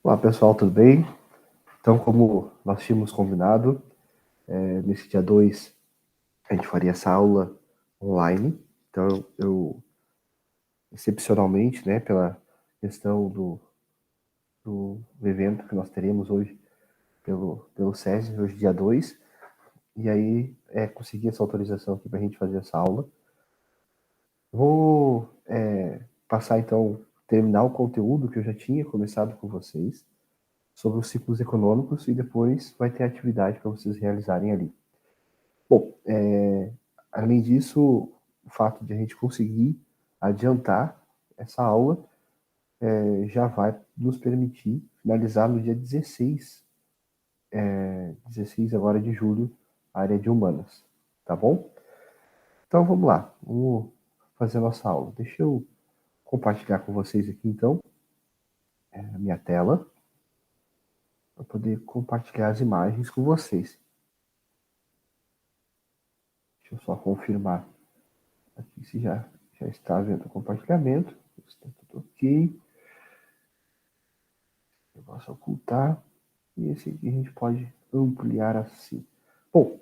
Olá pessoal, tudo bem? Então, como nós tínhamos combinado, nesse dia 2 a gente faria essa aula online. Então, eu excepcionalmente, né, pela questão do evento que nós teremos hoje pelo SESI, hoje dia 2, e aí consegui essa autorização aqui para a gente fazer essa aula. Vou passar então, terminar o conteúdo que eu já tinha começado com vocês, sobre os ciclos econômicos, e depois vai ter atividade para vocês realizarem ali. Bom, além disso, o fato de a gente conseguir adiantar essa aula já vai nos permitir finalizar no dia 16 agora de julho, a área de humanas, tá bom? Então vamos lá, vamos fazer a nossa aula. Deixa eu compartilhar com vocês aqui então a minha tela, para poder compartilhar as imagens com vocês. Deixa eu só confirmar aqui se já está vendo o compartilhamento. Está tudo ok. Eu posso ocultar. E esse aqui a gente pode ampliar assim. Bom,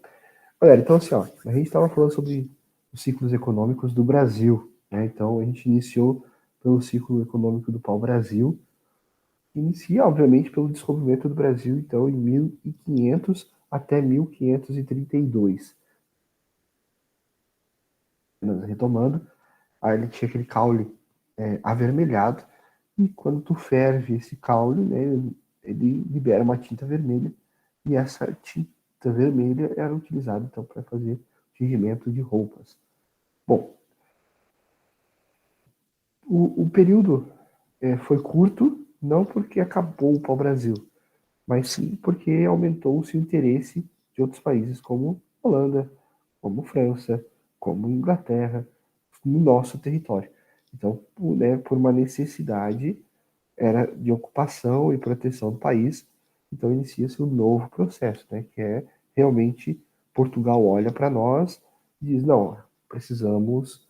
galera, então assim, ó, a gente estava falando sobre os ciclos econômicos do Brasil, né? Então a gente iniciou pelo ciclo econômico do pau-brasil. Inicia, obviamente, pelo descobrimento do Brasil, então, em 1500 até 1532. Retomando, aí ele tinha aquele caule avermelhado, e quando tu ferve esse caule, né, ele libera uma tinta vermelha, e essa tinta vermelha era utilizada então para fazer tingimento de roupas. Bom, o período foi curto, não porque acabou o pau-brasil, mas sim porque aumentou-se o interesse de outros países como Holanda, como França, como Inglaterra, no nosso território. Então, por uma necessidade era de ocupação e proteção do país, então inicia-se um novo processo, né, que é realmente Portugal olha para nós e diz, não, precisamos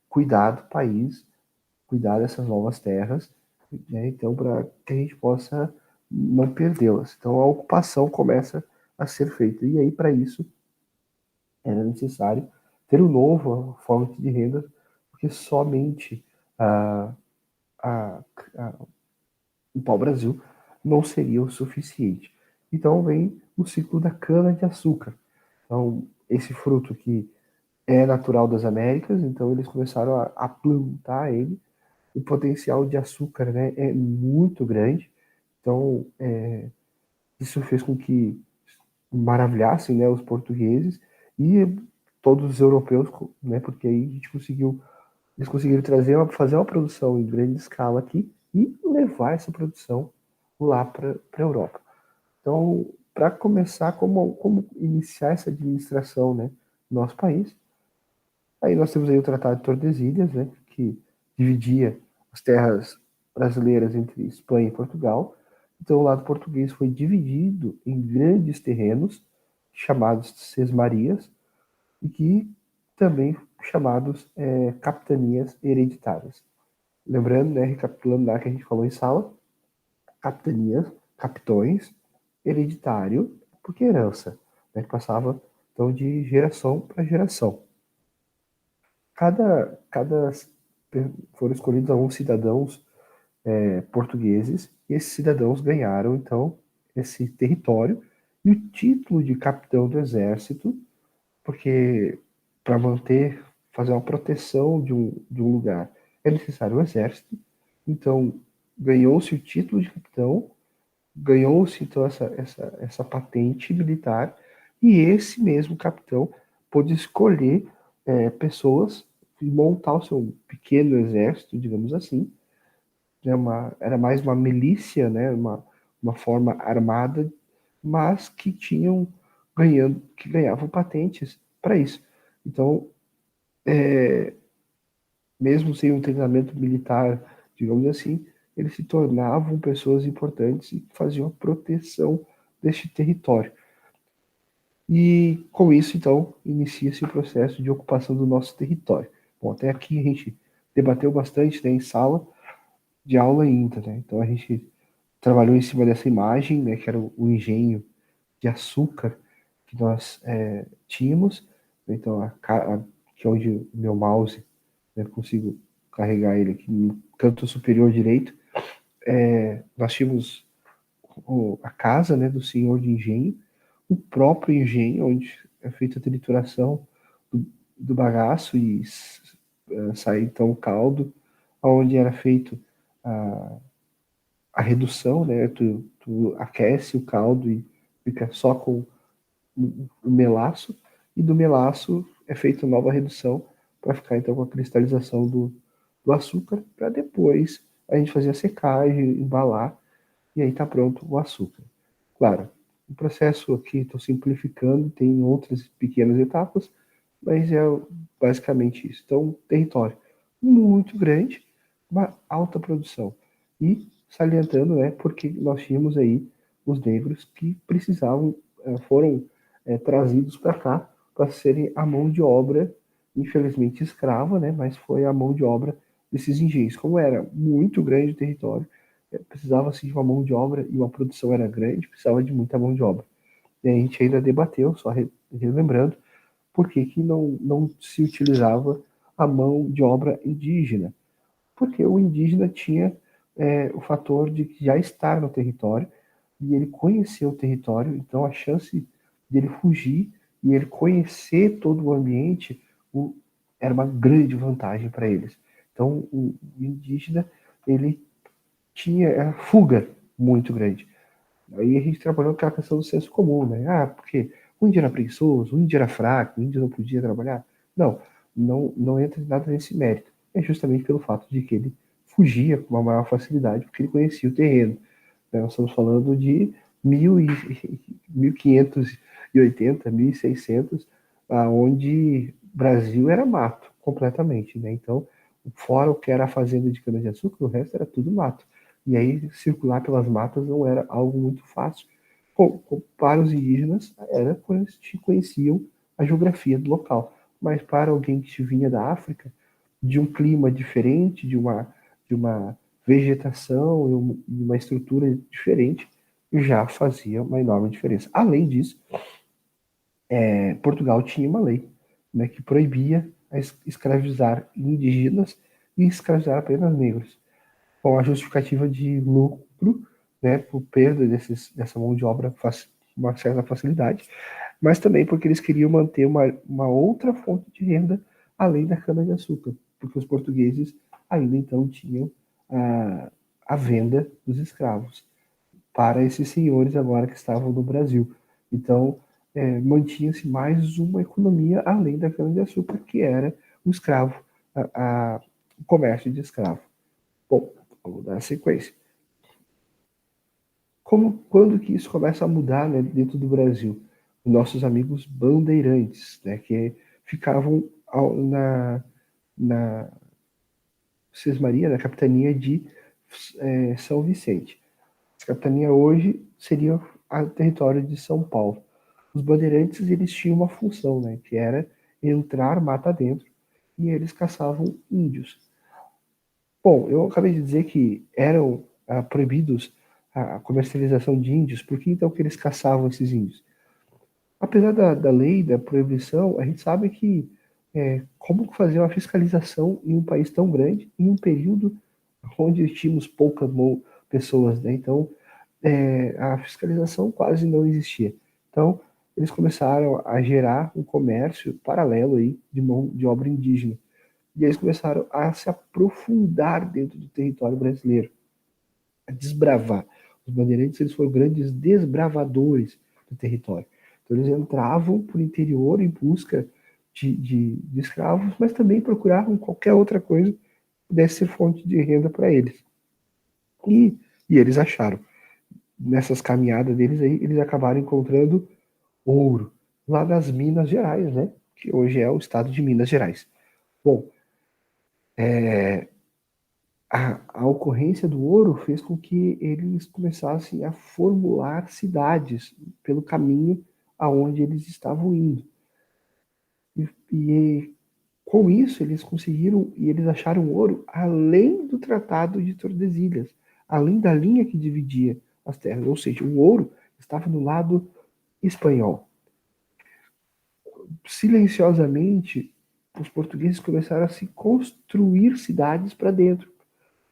cuidar do país, cuidar dessas novas terras, né, então para que a gente possa não perdê-las. Então a ocupação começa a ser feita, e aí para isso era necessário ter um novo fonte de renda, porque somente a, a, o pau-brasil não seria o suficiente. Então vem o ciclo da cana-de-açúcar. Então, esse fruto que é natural das Américas, então eles começaram a plantar ele. O potencial de açúcar, né, é muito grande. Então, isso fez com que maravilhassem, né, os portugueses e todos os europeus, né, porque aí a gente eles conseguiram fazer uma produção em grande escala aqui e levar essa produção lá para a Europa. Então, para começar, como iniciar essa administração, né, no nosso país, aí nós temos aí o Tratado de Tordesilhas, né, que dividia as terras brasileiras entre Espanha e Portugal. Então, o lado português foi dividido em grandes terrenos, chamados sesmarias, e que também chamados capitanias hereditárias. Lembrando, né, recapitulando lá que a gente falou em sala, capitanias, capitões, hereditário, porque herança, né, que passava então de geração para geração. Cada foram escolhidos alguns cidadãos portugueses, e esses cidadãos ganharam então esse território e o título de capitão do exército, porque para fazer uma proteção de um lugar é necessário o exército. Então ganhou-se o título de capitão, ganhou-se então essa patente militar, e esse mesmo capitão pôde escolher pessoas e montar o seu pequeno exército, digamos assim. Era mais uma milícia, né, uma forma armada, mas que ganhavam patentes para isso. Então, mesmo sem um treinamento militar, digamos assim, eles se tornavam pessoas importantes e faziam a proteção deste território. E com isso, então, inicia-se o processo de ocupação do nosso território. Bom, até aqui a gente debateu bastante, né, em sala de aula ainda, né? Então a gente trabalhou em cima dessa imagem, né, que era o engenho de açúcar que nós tínhamos. Então, que é onde o meu mouse, né, consigo carregar ele aqui no canto superior direito, nós tínhamos a casa, né, do senhor de engenho, o próprio engenho, onde é feita a trituração do bagaço e sai então o caldo, onde era feito a, a redução, né, tu aquece o caldo e fica só com o melaço, e do melaço é feita nova redução para ficar então com a cristalização do açúcar, para depois a gente fazer a secagem, embalar, e aí está pronto o açúcar. Claro, o processo aqui estou simplificando, tem outras pequenas etapas, mas é basicamente isso. Então, território muito grande, uma alta produção. E salientando, né, porque nós tínhamos aí os negros que precisavam, foram trazidos para cá para serem a mão de obra, infelizmente escrava, né, mas foi a mão de obra desses engenhos. Como era muito grande o território, precisava-se de uma mão de obra e uma produção era grande, precisava de muita mão de obra. E a gente ainda debateu, só relembrando, por que, que não se utilizava a mão de obra indígena. Porque o indígena tinha o fator de já estar no território e ele conhecer o território, então a chance de ele fugir e ele conhecer todo o ambiente era uma grande vantagem para eles. Então o indígena ele tinha a fuga muito grande. Aí a gente trabalhou com aquela questão do senso comum, né? Ah, porque o índio era preguiçoso, o índio era fraco, o índio não podia trabalhar. Não entra nada nesse mérito. É justamente pelo fato de que ele fugia com uma maior facilidade, porque ele conhecia o terreno. Nós estamos falando de 1580, 1600, onde Brasil era mato, completamente, né? Então, fora o que era a fazenda de cana-de-açúcar, o resto era tudo mato. E aí, circular pelas matas não era algo muito fácil. Para os indígenas, era quando eles conheciam a geografia do local. Mas para alguém que vinha da África, de um clima diferente, de uma vegetação e uma estrutura diferente, já fazia uma enorme diferença. Além disso, Portugal tinha uma lei, né, que proibia escravizar indígenas e escravizar apenas negros, com a justificativa de lucro, né, por perda dessa mão de obra com uma certa facilidade, mas também porque eles queriam manter uma outra fonte de renda além da cana-de-açúcar, porque os portugueses ainda então tinham a venda dos escravos para esses senhores agora que estavam no Brasil. Então, mantinha-se mais uma economia além da cana-de-açúcar, que era o escravo, o comércio de escravo. Bom, vamos dar a sequência. Quando que isso começa a mudar, né, dentro do Brasil? Nossos amigos bandeirantes, né, que ficavam na Sesmaria, na capitania de São Vicente. A capitania hoje seria o território de São Paulo. Os bandeirantes eles tinham uma função, né, que era entrar mata dentro e eles caçavam índios. Bom, eu acabei de dizer que eram proibidos a comercialização de índios, por que então que eles caçavam esses índios? Apesar da lei, da proibição, a gente sabe que como fazer uma fiscalização em um país tão grande, em um período onde tínhamos poucas pessoas, né? Então, a fiscalização quase não existia. Então, eles começaram a gerar um comércio paralelo aí de mão de obra indígena. E eles começaram a se aprofundar dentro do território brasileiro, a desbravar. Os bandeirantes eles foram grandes desbravadores do território. Então, eles entravam por interior em busca de escravos, mas também procuravam qualquer outra coisa que pudesse ser fonte de renda para eles. E eles acharam. Nessas caminhadas deles aí, eles acabaram encontrando ouro lá nas Minas Gerais, né? Que hoje é o estado de Minas Gerais. Bom, a ocorrência do ouro fez com que eles começassem a formular cidades pelo caminho aonde eles estavam indo. E com isso eles conseguiram e eles acharam ouro além do Tratado de Tordesilhas, além da linha que dividia as terras, ou seja, o ouro estava no lado espanhol. Silenciosamente, os portugueses começaram a se construir cidades para dentro.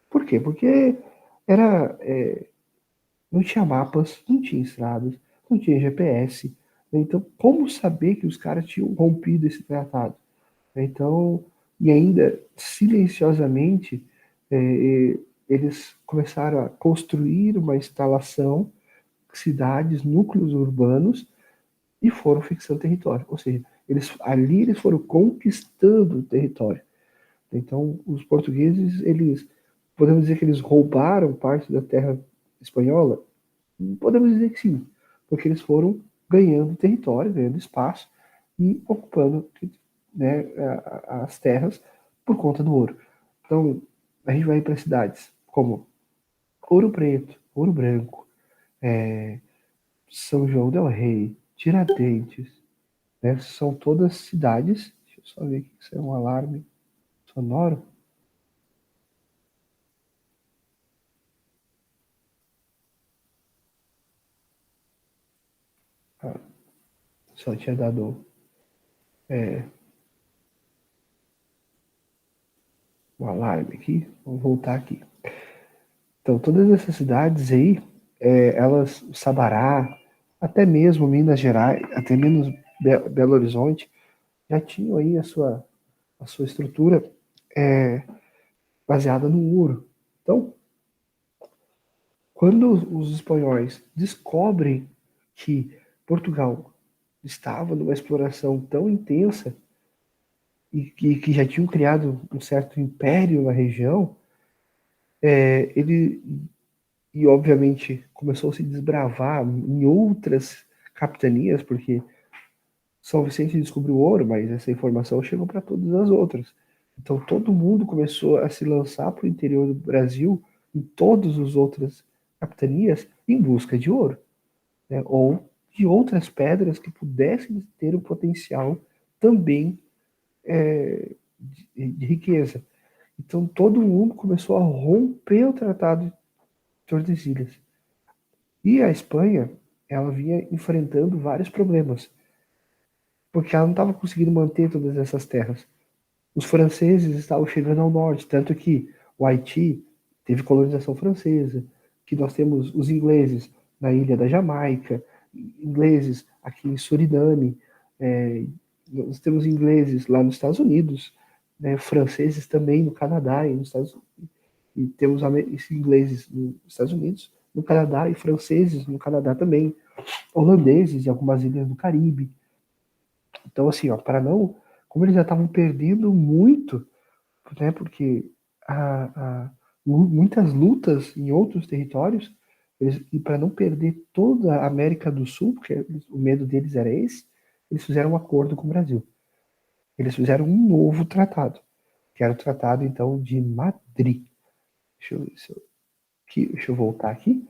Por quê? Porque não tinha mapas, não tinha estradas, não tinha GPS. Então, como saber que os caras tinham rompido esse tratado? Então, e ainda silenciosamente, eles começaram a construir uma instalação, cidades, núcleos urbanos, e foram fixando território. Ou seja, ali eles foram conquistando o território. Então, os portugueses, podemos dizer que eles roubaram parte da terra espanhola? Podemos dizer que sim, porque eles foram ganhando território, ganhando espaço e ocupando, né, as terras por conta do ouro. Então, a gente vai para cidades como Ouro Preto, Ouro Branco, São João del Rei, Tiradentes, né? São todas cidades. Deixa eu só ver aqui, isso é um alarme sonoro. Ah, só tinha dado um alarme aqui. Vamos voltar aqui. Então, todas essas cidades aí, elas, Sabará, até mesmo Minas Gerais, até menos Belo Horizonte, já tinham aí a sua estrutura baseada no ouro. Então, quando os espanhóis descobrem que Portugal estava numa exploração tão intensa e que já tinham criado um certo império na região, ele e obviamente começou a se desbravar em outras capitanias, porque São Vicente descobriu ouro, mas essa informação chegou para todas as outras. Então todo mundo começou a se lançar para o interior do Brasil, em todas as outras capitanias, em busca de ouro, né? Ou de outras pedras que pudessem ter o potencial também de riqueza. Então todo mundo começou a romper o Tratado de Tordesilhas. E a Espanha, ela vinha enfrentando vários problemas, porque ela não estava conseguindo manter todas essas terras. Os franceses estavam chegando ao norte, tanto que o Haiti teve colonização francesa, que nós temos os ingleses na ilha da Jamaica, ingleses aqui em Suriname, nós temos ingleses lá nos Estados Unidos, né, franceses também no Canadá e nos Estados Unidos, e temos ingleses nos Estados Unidos, no Canadá e franceses no Canadá também, holandeses em algumas ilhas do Caribe. Então, assim, ó, para não, como eles já estavam perdendo muito, né, porque muitas lutas em outros territórios, e para não perder toda a América do Sul, porque o medo deles era esse, eles fizeram um acordo com o Brasil. Eles fizeram um novo tratado, que era o Tratado, então, de Madrid. Deixa eu voltar aqui,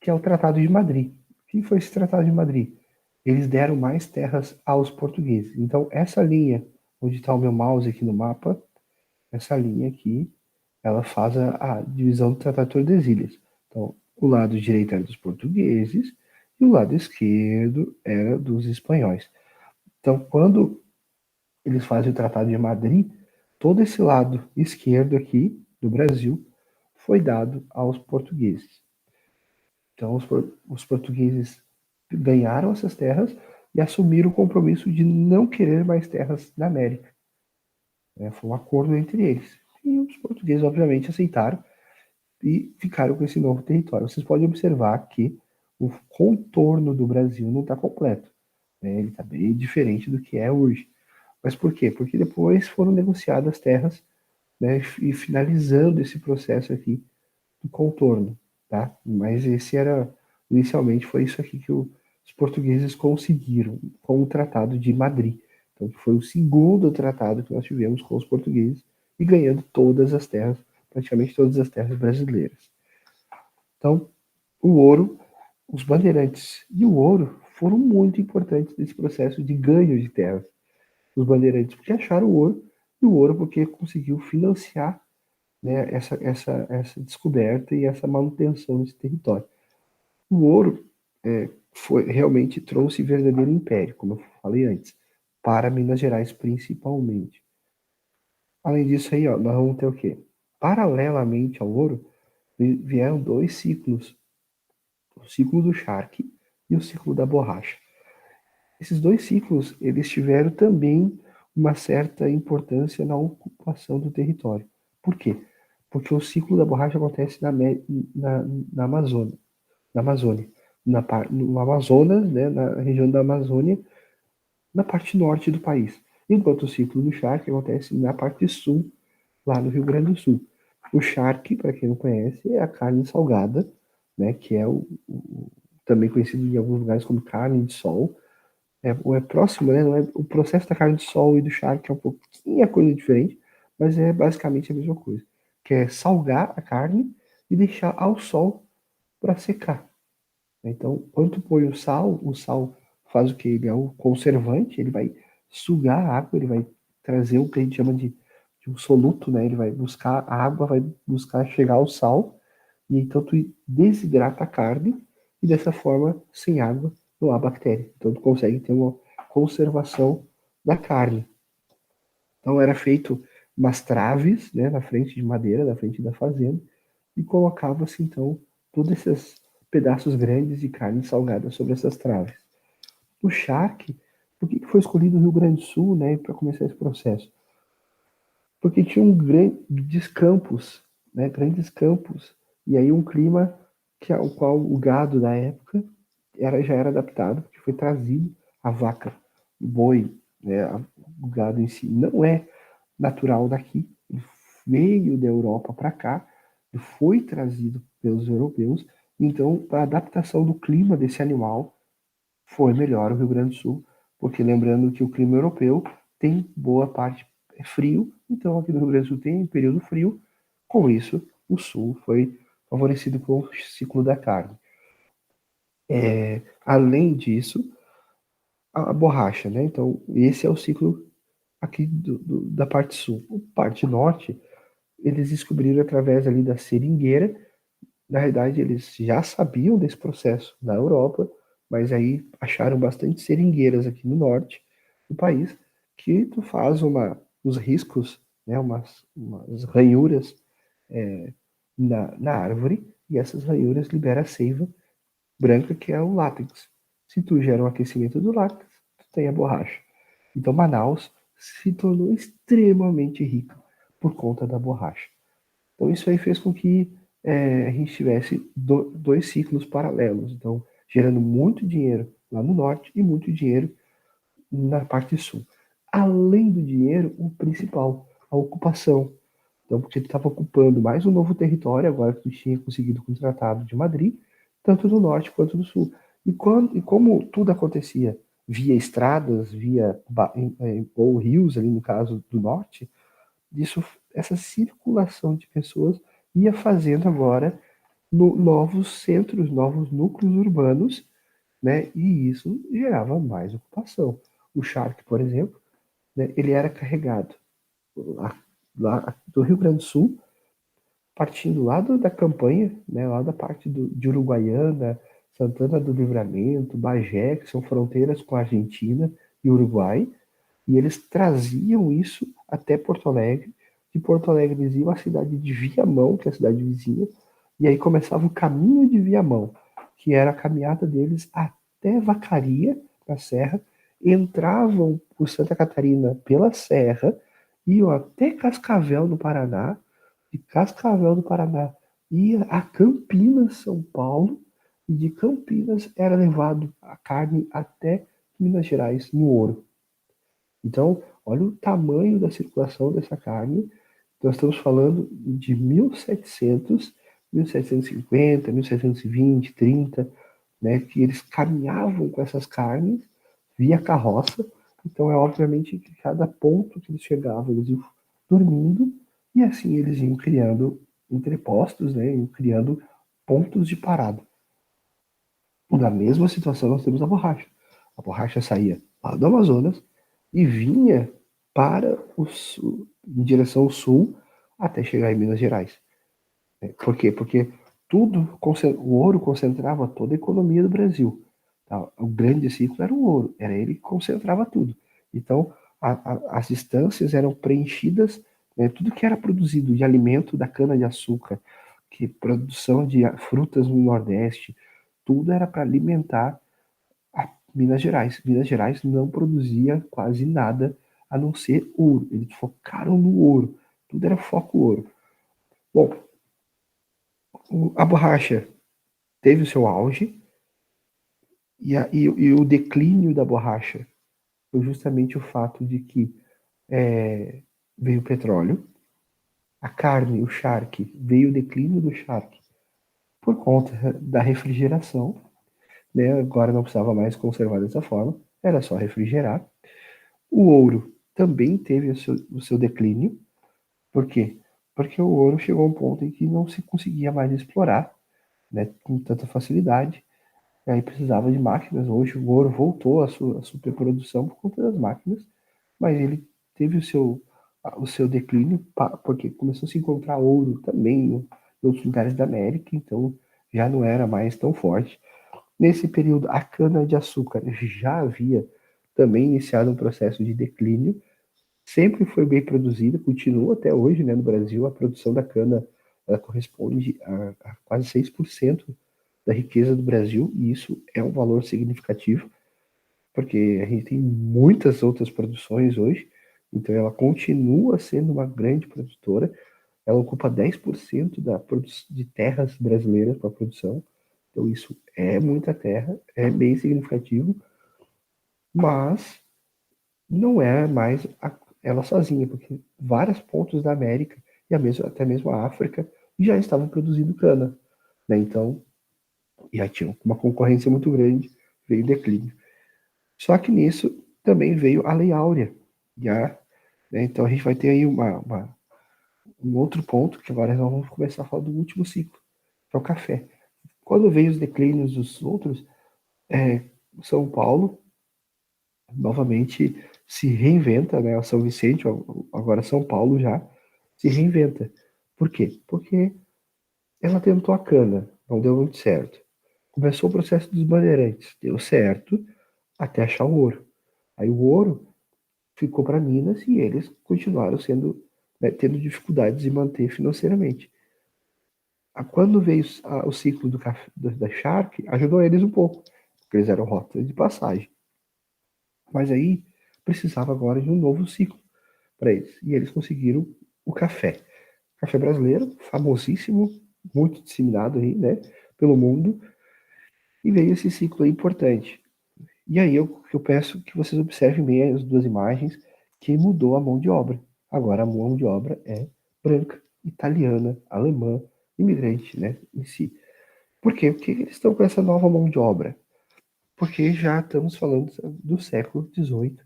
que é o Tratado de Madrid. O que foi esse Tratado de Madrid? Eles deram mais terras aos portugueses. Então, essa linha, onde está o meu mouse aqui no mapa, essa linha aqui, ela faz a divisão do Tratado de Tordesilhas. Então, o lado direito era dos portugueses e o lado esquerdo era dos espanhóis. Então, quando eles fazem o Tratado de Madrid, todo esse lado esquerdo aqui do Brasil foi dado aos portugueses. Então, os portugueses ganharam essas terras e assumiram o compromisso de não querer mais terras na América. Foi um acordo entre eles. E os portugueses, obviamente, aceitaram e ficaram com esse novo território. Vocês podem observar que o contorno do Brasil não está completo, né? Ele está bem diferente do que é hoje. Mas por quê? Porque depois foram negociadas terras, né, e finalizando esse processo aqui do contorno, tá? Mas inicialmente foi isso aqui que os portugueses conseguiram com o Tratado de Madrid. Então, foi o segundo tratado que nós tivemos com os portugueses e ganhando todas as terras, praticamente todas as terras brasileiras. Então, o ouro, os bandeirantes e o ouro foram muito importantes nesse processo de ganho de terras. Os bandeirantes porque acharam o ouro e o ouro porque conseguiu financiar, né, essa descoberta e essa manutenção desse território. O ouro realmente trouxe verdadeiro império, como eu falei antes, para Minas Gerais principalmente. Além disso aí, ó, nós vamos ter o quê? Paralelamente ao ouro, vieram dois ciclos, o ciclo do charque e o ciclo da borracha. Esses dois ciclos, eles tiveram também uma certa importância na ocupação do território. Por quê? Porque o ciclo da borracha acontece na Amazônia, no Amazonas, né, na região da Amazônia, na parte norte do país. Enquanto o ciclo do charque acontece na parte sul, lá no Rio Grande do Sul. O charque, para quem não conhece, é a carne salgada, né, que é também conhecido em alguns lugares como carne de sol. É próximo, né? Não é, o processo da carne de sol e do charque é um pouquinho a coisa diferente, mas é basicamente a mesma coisa. Que é salgar a carne e deixar ao sol para secar. Então, quando tu põe o sal faz o que? Ele é o conservante, ele vai sugar a água, ele vai trazer o que a gente chama de um soluto, né? Ele vai buscar a água, vai buscar chegar ao sal, e então tu desidrata a carne, e dessa forma, sem água, não há bactéria. Então tu consegue ter uma conservação da carne. Então era feito umas traves, né, na frente de madeira, na frente da fazenda, e colocava-se então todos esses pedaços grandes de carne salgada sobre essas traves. O charque, por que foi escolhido o Rio Grande do Sul, né, para começar esse processo? Porque tinha grandes campos, né, grandes campos, e aí um clima ao qual o gado da época já era adaptado, porque foi trazido a vaca, o boi, né, o gado em si não é natural daqui, ele veio da Europa para cá, e foi trazido pelos europeus, então a adaptação do clima desse animal foi melhor o Rio Grande do Sul, porque lembrando que o clima europeu tem boa parte frio, então aqui no Rio Grande do Sul tem período frio, com isso o Sul foi favorecido com o ciclo da carne. Além disso, a borracha, né? Então esse é o ciclo aqui da parte sul. A parte norte, eles descobriram através ali da seringueira. Na realidade, eles já sabiam desse processo na Europa, mas aí acharam bastante seringueiras aqui no norte do país, que tu faz os riscos, né, umas ranhuras na árvore, e essas ranhuras liberam a seiva branca, que é o látex. Se tu gera um aquecimento do látex, tu tem a borracha. Então Manaus se tornou extremamente rica por conta da borracha. Então isso aí fez com que a gente tivesse dois ciclos paralelos, então gerando muito dinheiro lá no norte e muito dinheiro na parte sul. Além do dinheiro, o principal, a ocupação. Então, porque tu estava ocupando mais um novo território, agora que tu tinha conseguido com o Tratado de Madrid, tanto no norte quanto no sul. E como tudo acontecia via estradas, ou rios, ali no caso do norte, isso, essa circulação de pessoas ia fazendo agora novos centros, novos núcleos urbanos, né? E isso gerava mais ocupação. O charque, por exemplo, né, ele era carregado lá, lá do Rio Grande do Sul, partindo lá da campanha, né, lá da parte de Uruguaiana, Santana do Livramento, Bagé, que são fronteiras com a Argentina e Uruguai, e eles traziam isso até Porto Alegre. De Porto Alegre eles iam à cidade de Viamão, que é a cidade vizinha, e aí começava o caminho de Viamão, que era a caminhada deles até Vacaria, na Serra, entravam por Santa Catarina pela Serra, iam até Cascavel, no Paraná, de Cascavel do Paraná ia a Campinas, São Paulo, e de Campinas era levado a carne até Minas Gerais, no Ouro. Então, olha o tamanho da circulação dessa carne. Nós estamos falando de 1700, 1750, 1720, 30, né, que eles caminhavam com essas carnes via carroça. Então, é obviamente que cada ponto que eles chegavam, eles iam dormindo, e assim eles iam criando entrepostos, né, iam criando pontos de parada. Na mesma situação, nós temos a borracha. A borracha saía lá do Amazonas e vinha para o sul, em direção ao sul, até chegar em Minas Gerais. Por quê? Porque o ouro concentrava toda a economia do Brasil. Tá? O grande ciclo era o ouro, era ele que concentrava tudo. Então, as distâncias eram preenchidas, né, tudo que era produzido de alimento da cana-de-açúcar, que produção de frutas no Nordeste, tudo era para alimentar a Minas Gerais. Minas Gerais não produzia quase nada a não ser ouro. Eles focaram no ouro. Tudo era foco ouro. Bom, a borracha teve o seu auge e o declínio da borracha foi justamente o fato de que veio o petróleo, a carne, o charque, veio o declínio do charque por conta da refrigeração, né? Agora não precisava mais conservar dessa forma, era só refrigerar. O ouro também teve o seu declínio. Por quê? Porque o ouro chegou a um ponto em que não se conseguia mais explorar, né, com tanta facilidade. E aí precisava de máquinas. Hoje o ouro voltou à sua superprodução por conta das máquinas, mas ele teve o seu declínio, porque começou a se encontrar ouro também em outros lugares da América, então já não era mais tão forte. Nesse período, a cana-de-açúcar já havia também iniciado um processo de declínio, sempre foi bem produzida, continua até hoje, né, no Brasil, a produção da cana ela corresponde a quase 6% da riqueza do Brasil, e isso é um valor significativo, porque a gente tem muitas outras produções hoje, então ela continua sendo uma grande produtora, ela ocupa 10% de terras brasileiras para a produção, então isso é muita terra, é bem significativo, mas não é mais ela sozinha, porque vários pontos da América e até mesmo a África já estavam produzindo cana, né? Então, já tinha uma concorrência muito grande, veio declínio. Só que nisso também veio a Lei Áurea, já, né? Então a gente vai ter aí um outro ponto, que agora nós vamos começar a falar do último ciclo, que é o café. Quando veio os declínios dos outros, São Paulo novamente se reinventa, né? São Vicente, agora São Paulo já, se reinventa. Por quê? Porque ela tentou a cana, não deu muito certo. Começou o processo dos bandeirantes, deu certo até achar o ouro. Aí o ouro ficou para Minas e eles continuaram sendo, né, tendo dificuldades de manter financeiramente. Quando veio o ciclo da Shark, ajudou eles um pouco, porque eles eram rota de passagem. Mas aí precisava agora de um novo ciclo para eles. E eles conseguiram o café. Café brasileiro, famosíssimo, muito disseminado aí, né, pelo mundo. E veio esse ciclo aí importante. E aí eu peço que vocês observem bem as duas imagens, que mudou a mão de obra. Agora a mão de obra é branca, italiana, alemã, imigrante, né, em si. Por quê? Porque eles estão com essa nova mão de obra? Porque já estamos falando do século XVIII,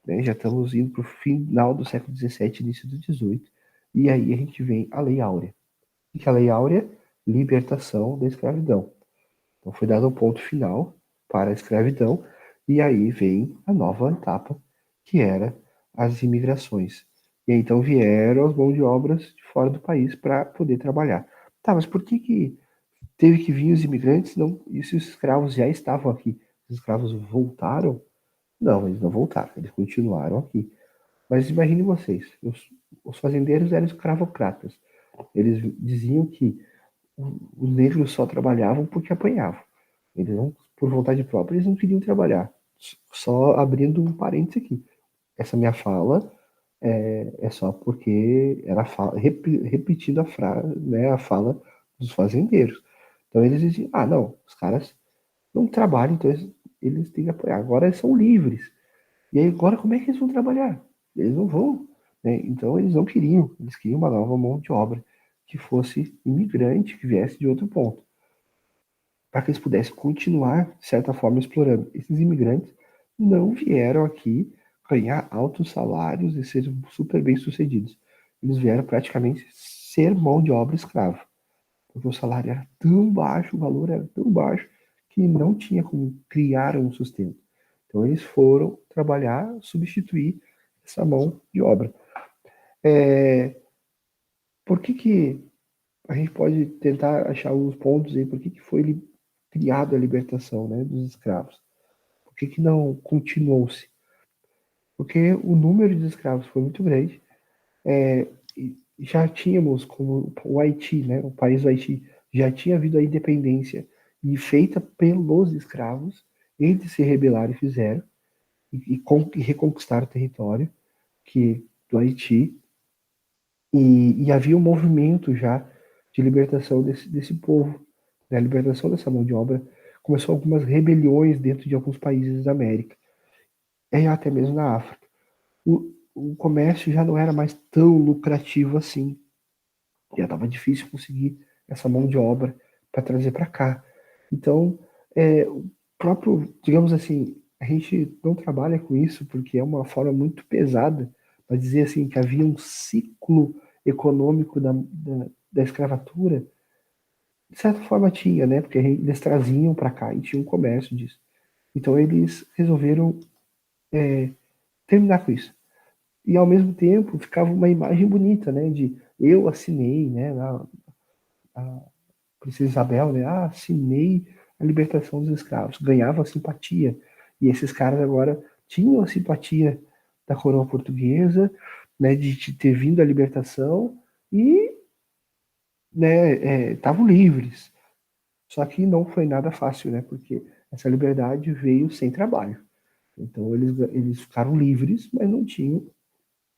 né? Já estamos indo para o final do século XVII, início do XVIII, e aí a gente vem a Lei Áurea. O que é a Lei Áurea? Libertação da escravidão. Então foi dado um ponto final para a escravidão, e aí vem a nova etapa, que era as imigrações. E aí, então vieram as mãos de obras de fora do país para poder trabalhar. Tá, mas por que teve que vir os imigrantes? Não, e se os escravos já estavam aqui? Os escravos voltaram? Não, eles não voltaram, eles continuaram aqui. Mas imagine vocês, os fazendeiros eram escravocratas. Eles diziam que os negros só trabalhavam porque apanhavam. Eles não, por vontade própria, eles não queriam trabalhar. Só abrindo um parênteses aqui. Essa minha fala é só porque era repetindo a fala dos fazendeiros. Então eles diziam, não, os caras não trabalham, então eles têm que apoiar. Agora eles são livres. E aí agora como é que eles vão trabalhar? Eles não vão, né? Então eles não queriam, eles queriam uma nova mão de obra que fosse imigrante, que viesse de outro ponto, para que eles pudessem continuar, de certa forma, explorando. Esses imigrantes não vieram aqui ganhar altos salários e ser super bem sucedidos. Eles vieram praticamente ser mão de obra escrava, porque o salário era tão baixo, o valor era tão baixo, que não tinha como criar um sustento. Então eles foram trabalhar, substituir essa mão de obra. Por que a gente pode tentar achar os pontos aí, por que foi criada a libertação, né, dos escravos? Por que não continuou-se? Porque o número de escravos foi muito grande. Já tínhamos, como o Haiti, né, o país do Haiti, já tinha havido a independência e feita pelos escravos, eles se rebelaram e fizeram, e reconquistaram o território do Haiti, e havia um movimento já de libertação desse povo, né, a libertação dessa mão de obra. Começou algumas rebeliões dentro de alguns países da América, e até mesmo na África. O comércio já não era mais tão lucrativo assim. Já estava difícil conseguir essa mão de obra para trazer para cá. Então, o próprio, digamos assim, a gente não trabalha com isso porque é uma forma muito pesada para dizer assim que havia um ciclo econômico da escravatura. De certa forma tinha, né? Porque eles traziam para cá e tinha um comércio disso. Então eles resolveram terminar com isso. E ao mesmo tempo ficava uma imagem bonita, né? De eu assinei, né? A Princesa Isabel, né? Assinei a libertação dos escravos, ganhava simpatia. E esses caras agora tinham a simpatia da coroa portuguesa, né? De ter vindo a libertação e, né? Estavam livres. Só que não foi nada fácil, né? Porque essa liberdade veio sem trabalho. Então eles ficaram livres, mas não tinham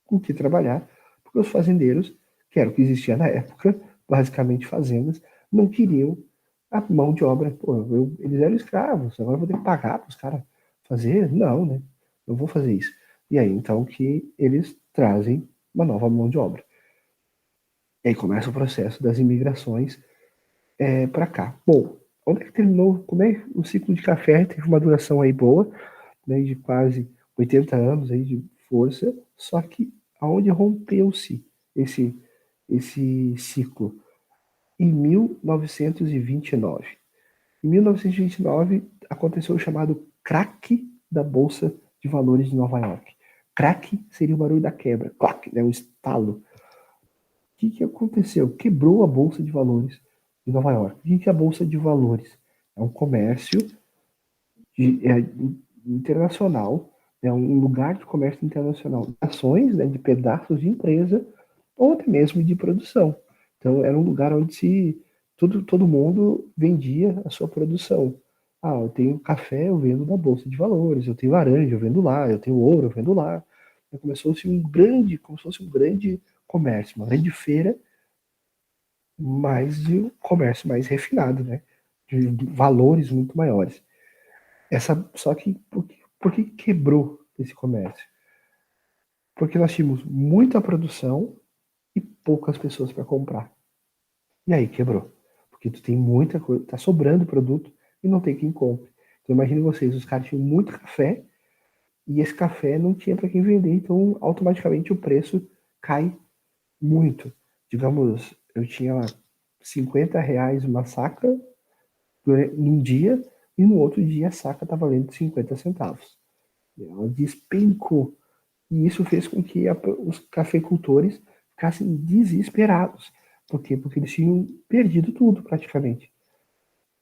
com que trabalhar, porque os fazendeiros, que era o que existia na época, basicamente fazendas, não queriam a mão de obra. Pô, eles eram escravos, agora eu vou ter que pagar para os caras fazer? Não, né? Não vou fazer isso. E aí, então, que eles trazem uma nova mão de obra. E aí começa o processo das imigrações para cá. Bom, onde é que terminou? Como é que o ciclo de café teve uma duração aí boa, né, de quase 80 anos aí de força, só que aonde rompeu-se esse, esse ciclo? Em 1929. Em 1929 aconteceu o chamado crack da Bolsa de Valores de Nova York. Crack seria o barulho da quebra, clac, né, um estalo. O que aconteceu? Quebrou a Bolsa de Valores de Nova York. O que é a Bolsa de Valores? É um comércio internacional, é um lugar de comércio internacional de ações, né, de pedaços de empresa, ou até mesmo de produção. Então, era um lugar onde todo mundo vendia a sua produção. Eu tenho café, eu vendo na Bolsa de Valores, eu tenho laranja, eu vendo lá, eu tenho ouro, eu vendo lá. Então, como se fosse um grande comércio, uma grande feira, mas de um comércio mais refinado, né? De valores muito maiores. Só que por que quebrou esse comércio? Porque nós tínhamos muita produção e poucas pessoas para comprar. E aí quebrou. Porque tu tem muita coisa, tá sobrando produto e não tem quem compre. Então imagine vocês, os caras tinham muito café e esse café não tinha para quem vender, então automaticamente o preço cai muito. Digamos, eu tinha lá R$ 50 uma saca num dia e no outro dia a saca estava valendo 50 centavos. Ela despencou. E isso fez com que os cafeicultores ficassem desesperados. Por quê? Porque eles tinham perdido tudo, praticamente.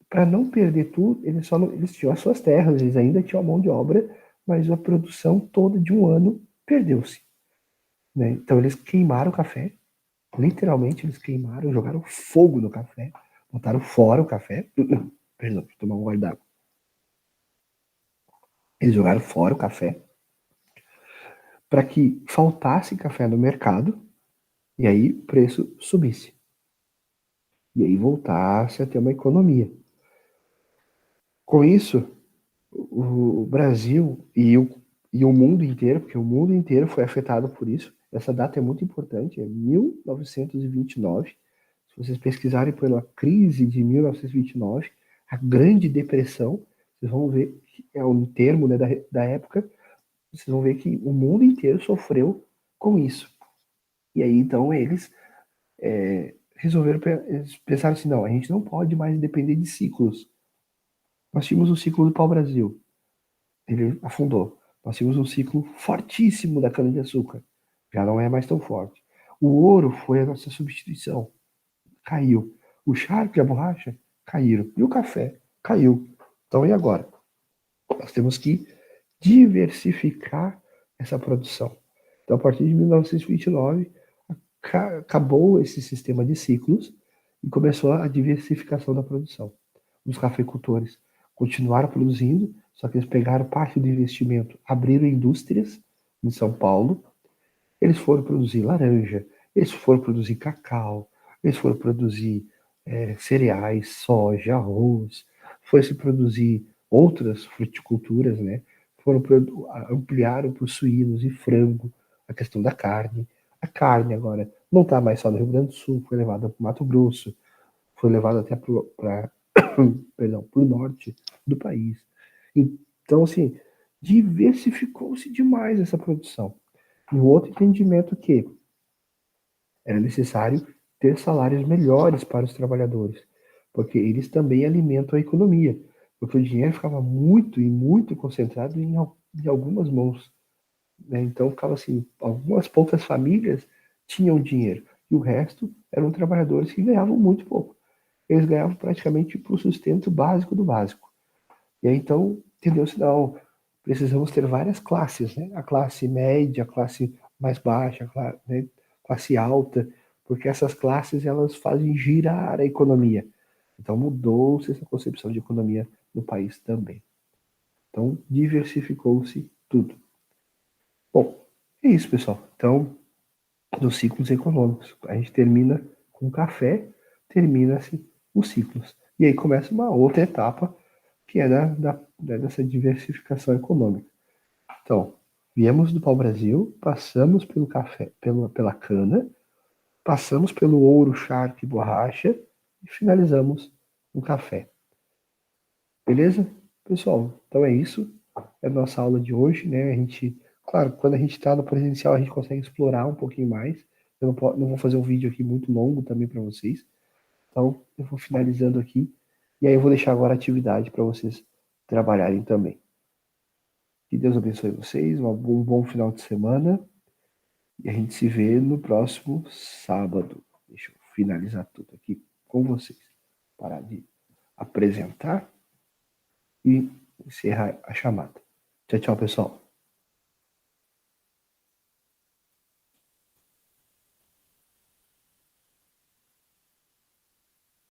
Para não perder tudo, eles tinham as suas terras, eles ainda tinham a mão de obra, mas a produção toda de um ano perdeu-se. Né? Então eles queimaram o café, literalmente eles queimaram, jogaram fogo no café, botaram fora o café. Perdão, deixa eu tomar um gole d'água. Eles jogaram fora o café para que faltasse café no mercado e aí o preço subisse. E aí voltasse a ter uma economia. Com isso, o Brasil e o mundo inteiro, porque o mundo inteiro foi afetado por isso, essa data é muito importante, é 1929. Se vocês pesquisarem pela crise de 1929, a Grande Depressão, vocês vão ver que é um termo, né, da época, vocês vão ver que o mundo inteiro sofreu com isso. E aí, então, eles resolveram, eles pensaram assim, não, a gente não pode mais depender de ciclos. Nós tínhamos o ciclo do pau-brasil, ele afundou. Nós tínhamos um ciclo fortíssimo da cana-de-açúcar, já não é mais tão forte. O ouro foi a nossa substituição, caiu. O charque e a borracha caíram. E o café caiu. Então, e agora? Nós temos que diversificar essa produção. Então, a partir de 1929, acabou esse sistema de ciclos e começou a diversificação da produção. Os cafeicultores continuaram produzindo, só que eles pegaram parte do investimento, abriram indústrias em São Paulo, eles foram produzir laranja, eles foram produzir cacau, eles foram produzir cereais, soja, arroz, foi se produzir outras fruticulturas, né? Foram ampliaram para os suínos e frango, a questão da carne. A carne agora não está mais só no Rio Grande do Sul, foi levada para o Mato Grosso, foi levada até para o norte do país. Então, assim, diversificou-se demais essa produção. E o outro entendimento que era necessário ter salários melhores para os trabalhadores, porque eles também alimentam a economia, porque o dinheiro ficava muito e muito concentrado em algumas mãos, né? Então ficava assim, algumas poucas famílias tinham dinheiro e o resto eram trabalhadores que ganhavam muito pouco. Eles ganhavam praticamente para o sustento básico do básico. E aí então entendeu-se, não, precisamos ter várias classes, né? A classe média, a classe mais baixa, né? Classe alta, porque essas classes elas fazem girar a economia. Então mudou-se essa concepção de economia no país também. Então diversificou-se tudo. Bom, é isso, pessoal. Então, dos ciclos econômicos. A gente termina com café, termina-se os ciclos. E aí começa uma outra etapa, que é dessa diversificação econômica. Então, viemos do pau-brasil, passamos pelo café, pela cana, passamos pelo ouro, charque e borracha e finalizamos no café. Beleza? Pessoal, então é isso. É a nossa aula de hoje, né? A gente, claro, quando a gente está no presencial, a gente consegue explorar um pouquinho mais. Eu não vou fazer um vídeo aqui muito longo também para vocês. Então, eu vou finalizando aqui. E aí eu vou deixar agora a atividade para vocês trabalharem também. Que Deus abençoe vocês, um bom final de semana. E a gente se vê no próximo sábado. Deixa eu finalizar tudo aqui com vocês. Parar de apresentar e encerrar a chamada. Tchau, tchau, pessoal.